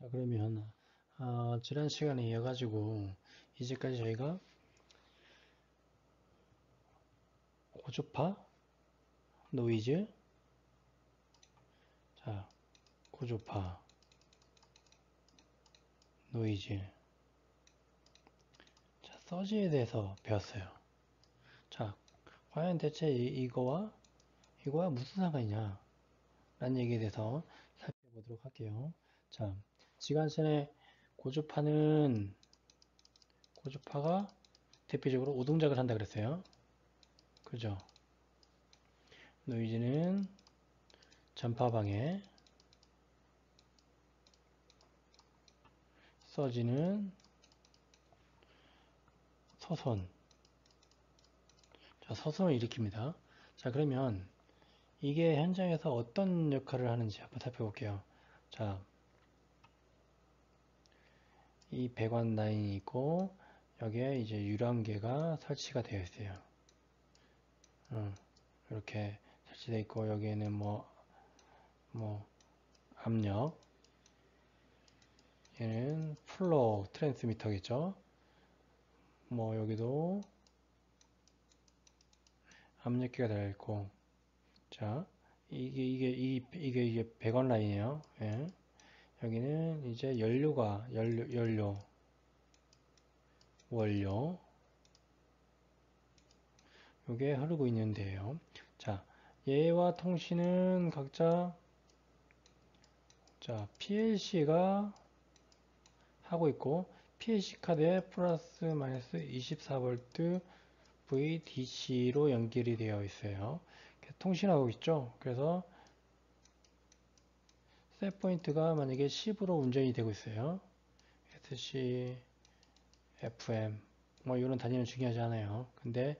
자, 그러면 지난 시간에 이어가지고 이제까지 저희가 고주파, 노이즈, 자, 고주파, 노이즈, 자, 서지에 대해서 배웠어요. 자, 과연 대체 이거와 무슨 상관이냐? 라는 얘기에 대해서 살펴보도록 할게요. 자, 시간 전에 고주파가 대표적으로 오동작을 한다 그랬어요. 그죠? 노이즈는 전파방해, 서지는 서선. 자, 서선을 일으킵니다. 자, 그러면 이게 현장에서 어떤 역할을 하는지 한번 살펴볼게요. 자, 이 배관 라인이 있고 여기에 이제 유랑계가 설치가 되어 있어요. 이렇게 설치되어 있고 여기에는 뭐 압력, 얘는 플로우 트랜스미터겠죠. 뭐 여기도 압력계가 달려 있고, 자, 이게 배관 라인이에요. 예. 여기는 이제 원료 요게 흐르고 있는데요. 자, 얘와 통신은 각자 PLC가 하고 있고, PLC 카드에 플러스 마이너스 24V VDC로 연결이 되어 있어요. 통신하고 있죠. 그래서 셋 포인트가 만약에 10으로 운전이 되고 있어요. SC, FM 뭐 이런 단위는 중요하지 않아요. 근데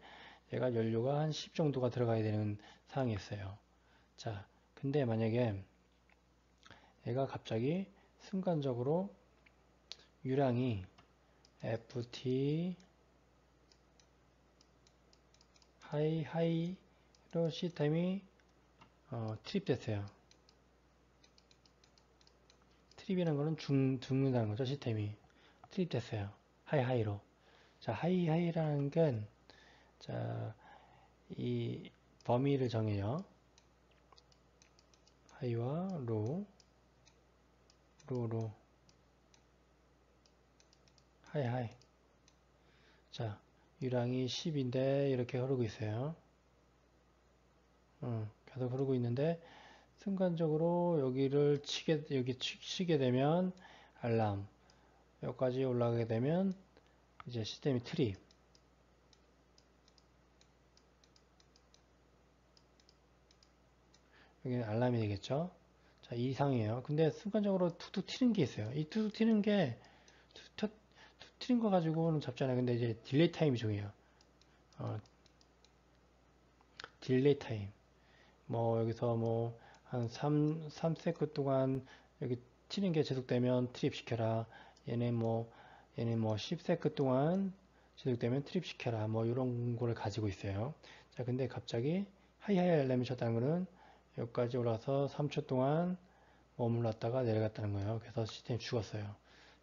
얘가 연료가 한 10 정도가 들어가야 되는 상황이 있어요. 자, 근데 만약에 얘가 갑자기 순간적으로 유량이 FT 하이로 시스템이 트립됐어요. 트립이라는 거는 죽는다는 거죠. 시스템이 트립됐어요. 하이로. 자, 하이라는 건 자, 이 범위를 정해요. 하이와 로로 하이. 자, 유량이 10인데 이렇게 흐르고 있어요. 계속 흐르고 있는데 순간적으로 여기 치게 되면 알람, 여기까지 올라가게 되면 이제 시스템이 트립. 여기는 알람이 되겠죠. 자, 이 이상이에요. 근데 순간적으로 툭툭 튀는 게 있어요. 이 툭툭 튀는 게 툭툭 튀는 거 가지고는 잡잖아요. 근데 이제 딜레이 타임이 중요해요. 딜레이 타임. 뭐 여기서 뭐 한 3세크 동안 여기 튀는 게 지속되면 트립 시켜라. 얘네 뭐 10세크 동안 지속되면 트립 시켜라. 뭐 이런 거를 가지고 있어요. 자, 근데 갑자기 하이하이 알람이 쳤다는 거는 여기까지 올라서 3초 동안 머물렀다가 내려갔다는 거예요. 그래서 시스템이 죽었어요.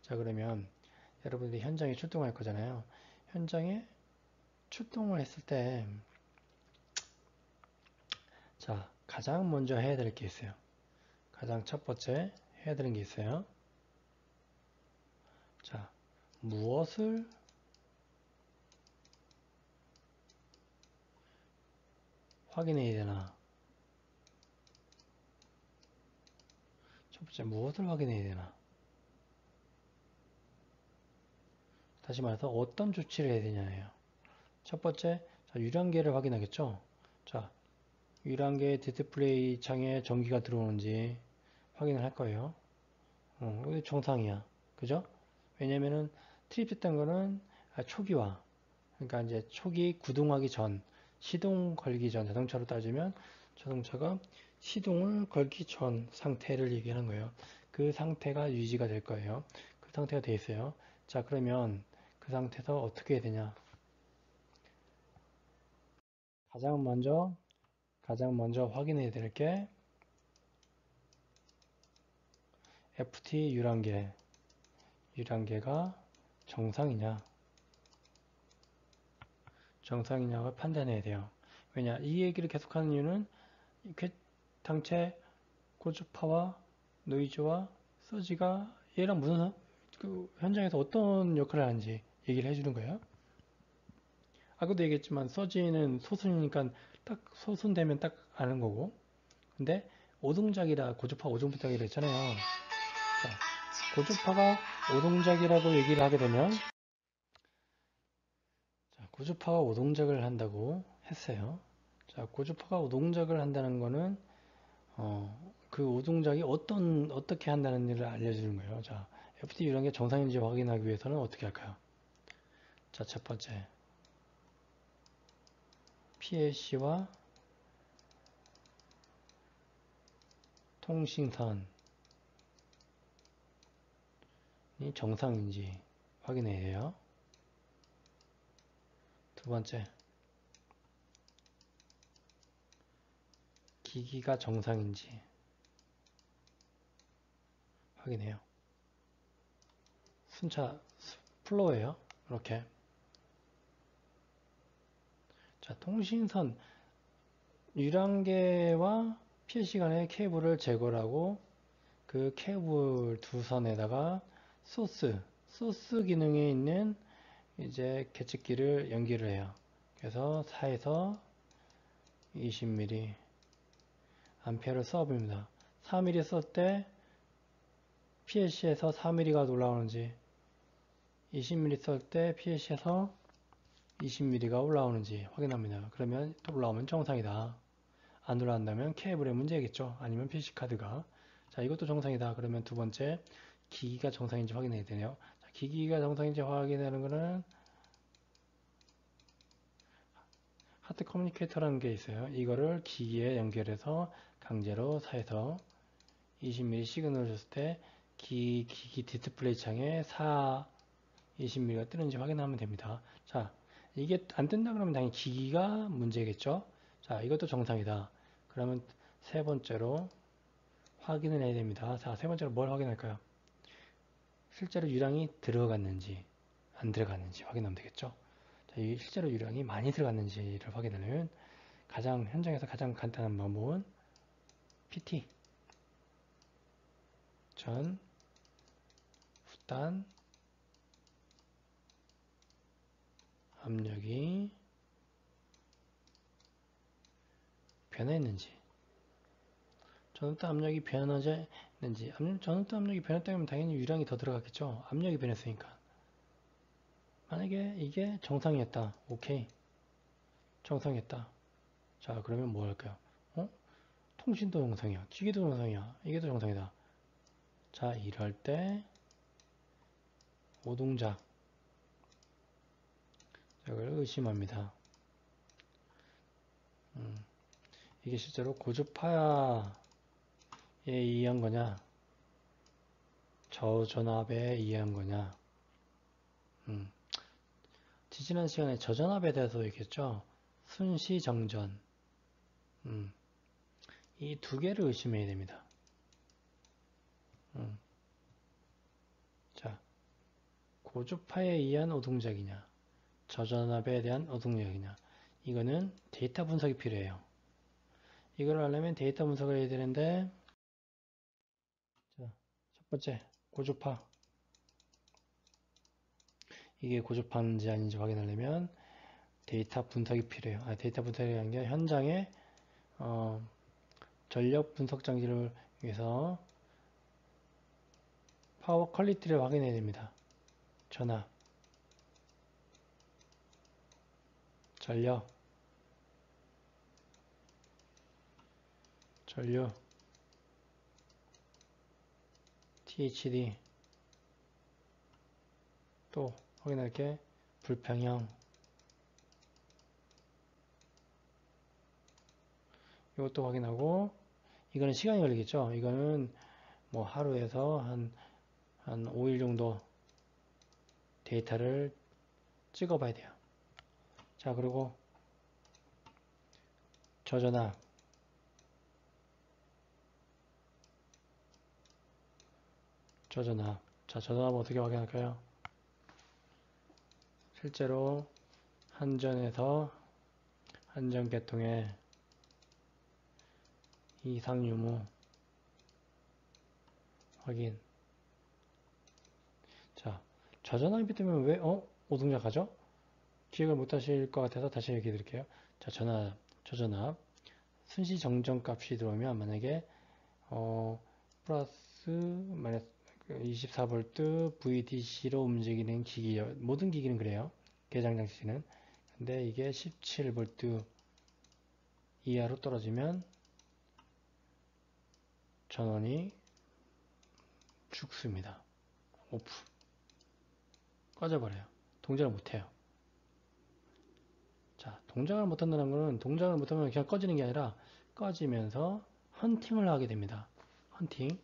자, 그러면 여러분들이 현장에 출동할 거잖아요. 현장에 출동을 했을 때, 자, 가장 먼저 해야 될 게 있어요. 가장 첫 번째 해야 되는 게 있어요. 자, 무엇을 확인해야 되나? 첫 번째, 무엇을 확인해야 되나? 다시 말해서 어떤 조치를 해야 되냐예요. 첫 번째, 자, 유량계를 확인하겠죠? 자, 유량계 디스플레이 창에 전기가 들어오는지 확인을 할 거예요. 이게 정상이야. 그죠? 왜냐면은 트립했던 거는 초기화. 그러니까 이제 초기 구동하기 전, 시동 걸기 전, 자동차로 따지면 자동차가 시동을 걸기 전 상태를 얘기하는 거예요. 그 상태가 유지가 될 거예요. 그 상태가 돼 있어요. 자, 그러면 그 상태에서 어떻게 해야 되냐? 가장 먼저 확인해야 될 게 FT 유랑계가 정상이냐고 판단해야 돼요. 왜냐, 이 얘기를 계속하는 이유는 당체 고주파와 노이즈와 서지가 얘랑 무슨 그 현장에서 어떤 역할을 하는지 얘기를 해주는 거예요. 아까도 얘기했지만 서지는 소순이니까 딱 소순되면 딱 아는 거고, 근데 오동작이라 고주파 오동작이라 했잖아요. 자, 고주파가 오동작이라고 얘기를 하게 되면, 자, 고주파가 오동작을 한다고 했어요. 자, 고주파가 오동작을 한다는 거는 그 오동작이 어떻게 한다는 일을 알려주는 거예요. 자, FT 유랑계 정상인지 확인하기 위해서는 어떻게 할까요? 자, 첫 번째, PLC와 통신선이 정상인지 확인해야 해요. 두 번째, 기기가 정상인지 확인해요. 순차 플로우예요. 이렇게. 자, 통신선 유랑계와 PLC 간의 케이블을 제거를 하고 그 케이블 두 선에다가 소스 기능에 있는 이제 계측기를 연결을 해요. 그래서 4에서 20mm 암페어를 써봅니다. 4mm 쓸 때 PLC에서 4mm가 올라오는지 20mm 쓸 때 PLC에서 20mm가 올라오는지 확인합니다. 그러면 또 올라오면 정상이다. 안 올라간다면 케이블의 문제겠죠. 아니면 PC 카드가. 자, 이것도 정상이다. 그러면 두 번째, 기기가 정상인지 확인해야 되네요. 자, 기기가 정상인지 확인하는 거는 하트 커뮤니케이터라는 게 있어요. 이거를 기기에 연결해서 강제로 4에서 20mm 시그널을 줬을 때 기기 디스플레이 창에 20mm가 뜨는지 확인하면 됩니다. 자, 이게 안 뜬다 그러면 당연히 기기가 문제겠죠. 자, 이것도 정상이다. 그러면 세 번째로 확인을 해야 됩니다. 자, 세 번째로 뭘 확인할까요? 실제로 유량이 들어갔는지 안 들어갔는지 확인하면 되겠죠. 자, 이 실제로 유량이 많이 들어갔는지를 확인하려면 현장에서 가장 간단한 방법은 PT 전 후단 압력이 변했는지 전후단 압력이 변하지 했는지 전후단 압력이 변했다면 당연히 유량이 더 들어갔겠죠. 압력이 변했으니까. 만약에 이게 정상이었다. 오케이. 정상이었다. 자, 그러면 뭐 할까요? 통신도 정상이야. 기계도 정상이야. 이게 더 정상이다. 자, 이럴 때 오동작을 의심합니다. 이게 실제로 고주파에 의한 거냐, 저전압에 의한 거냐. 지지난 시간에 저전압에 대해서 얘기했죠. 순시정전. 이 두 개를 의심해야 됩니다. 자, 고주파에 의한 오동작이냐, 저전압에 대한 오동작이냐. 이거는 데이터 분석이 필요해요. 이걸 하려면 데이터 분석을 해야 되는데, 자, 첫 번째, 고주파. 이게 고주파인지 아닌지 확인하려면 데이터 분석이 필요해요. 데이터 분석이라는 게 현장에 전력 분석 장치를 위해서 파워 퀄리티를 확인해야 됩니다. 전압, 전류, THD, 또 확인할 게 불평형, 이것도 확인하고, 이거는 시간이 걸리겠죠. 이거는 뭐 하루에서 한 5일 정도 데이터를 찍어 봐야 돼요. 자, 그리고 저전압, 저전압. 자, 저전압 어떻게 확인할까요? 실제로 한전에서 한전계통의 이상 유무 확인. 자, 저전압이 뜨면 왜 오동작하죠? 기억을 못 하실 것 같아서 다시 얘기해 드릴게요. 자, 저전압 순시 정정 값이 들어오면 만약에 플러스 마이너스 24V VDC로 움직이는 기기, 모든 기기는 그래요. 개장 장치는. 근데 이게 17V 이하로 떨어지면 전원이 죽습니다. 오프. 꺼져버려요. 동작을 못해요. 자, 동작을 못한다는 거는 동작을 못하면 그냥 꺼지는 게 아니라 꺼지면서 헌팅을 하게 됩니다. 헌팅.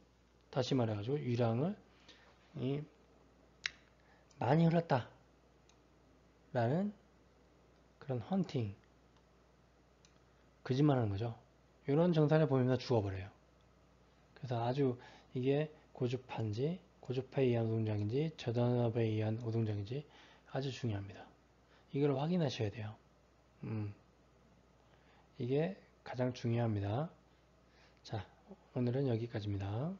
다시 말해가지고 유량을 많이 흘렀다 라는 그런 헌팅, 거짓말하는 거죠. 이런 정산을 보이면서 죽어버려요. 그래서 아주 이게 고주파인지 고주파에 의한 오동작인지 저전압에 의한 오동작인지 아주 중요합니다. 이걸 확인하셔야 돼요. 이게 가장 중요합니다. 자, 오늘은 여기까지입니다.